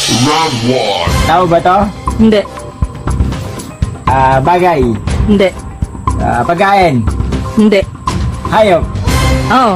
Round 1. Tao ba to? Hindi. Bagay. Hindi. Pagkain. Hindi. Hayop. Oo.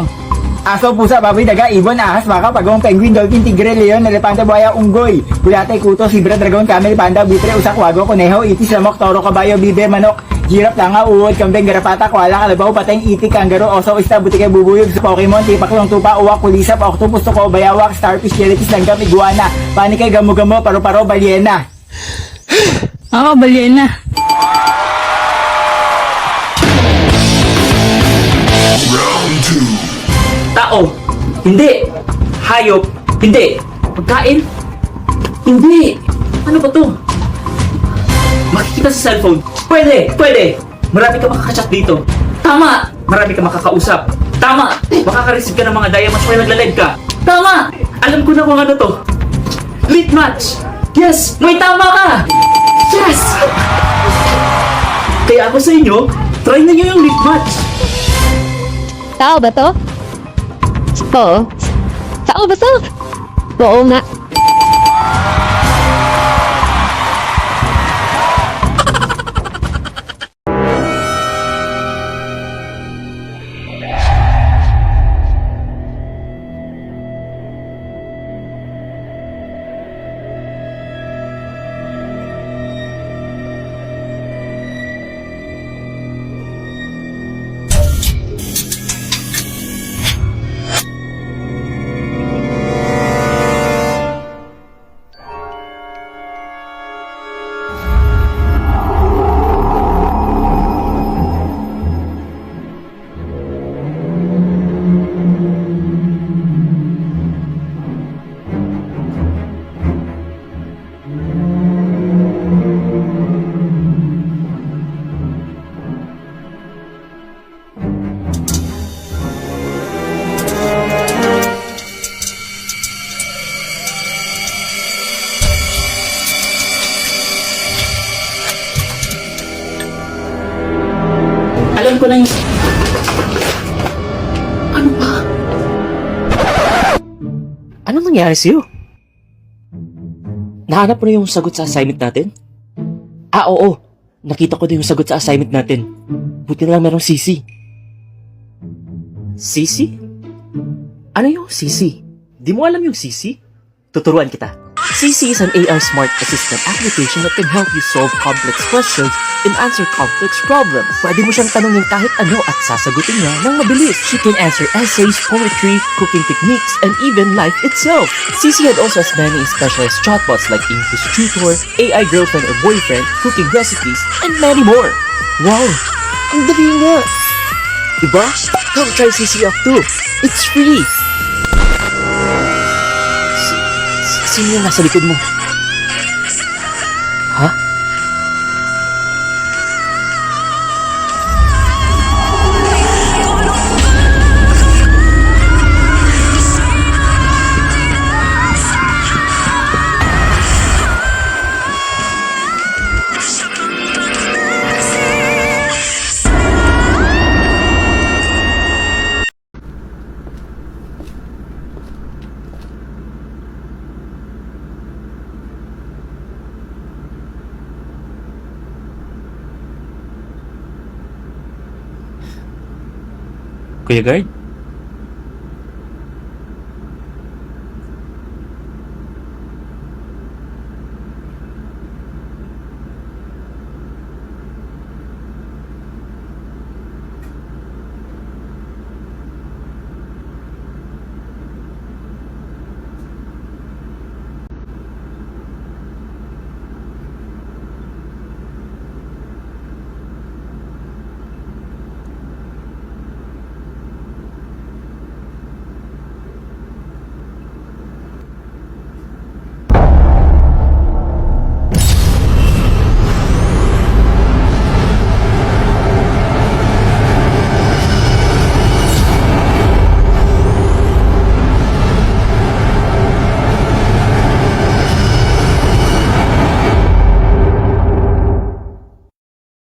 Aso, pusa, baboy, daga, ibon, ahas, baka, pagong, penguin, dolphin, tigre, leon, elepante, buhaya, unggoy, bulate, kuto, zebra, dragon, camel, panda, bitre, usak, wago, kuneho, itis, lamok, toro, kabayo, bibe, manok, girap, tanga, uod, kambing, garapata, kwala, kalabaw, pateng, itik, kanggaro, oso, ista, butikay, bubuyog, Pokemon, tipaklong, tupa, uwak, kulisap, octopus, tuko, bayawak, starfish, jellyfish, langgam, iguana, panikay, gamo-gamo, paro-paro, balyena. Oo, balyena. Round 2. Tao, hindi. Hayop, hindi. Pagkain, hindi. Ano ba to? Makikita sa cellphone, pwede. Marami ka makakachat dito. Tama, marami ka makakausap. Tama, makaka-receive ka ng mga diamonds kaya nagla-live ka. Tama, alam ko na kung ano to. Lit match. Yes, may tama ka. Yes! Kaya ako sa inyo, try na nyo yung lit match. Tao ba to? Oo. Tao ba to? Oo nga. Alam ko na yung... Ano ba? Anong nangyari sa'yo? Nahanap mo na yung sagot sa assignment natin? Oo. Nakita ko din yung sagot sa assignment natin. Buti na lang merong CC. CC? Ano yung CC? Di mo alam yung CC? Tuturuan kita. CC is an AI smart assistant application that can help you solve complex questions and answer complex problems. Pwede mo siyang tanungin kahit ano at sasagutin niya ng mabilis. She can answer essays, poetry, cooking techniques, and even life itself. CC had also as many specialized chatbots like English tutor, AI girlfriend or boyfriend, cooking recipes, and many more. Wow! Ang dali nga! Diba? Come try CC out too. It's free! Sino yung nasa likod mo? Ha? Kuya Guard?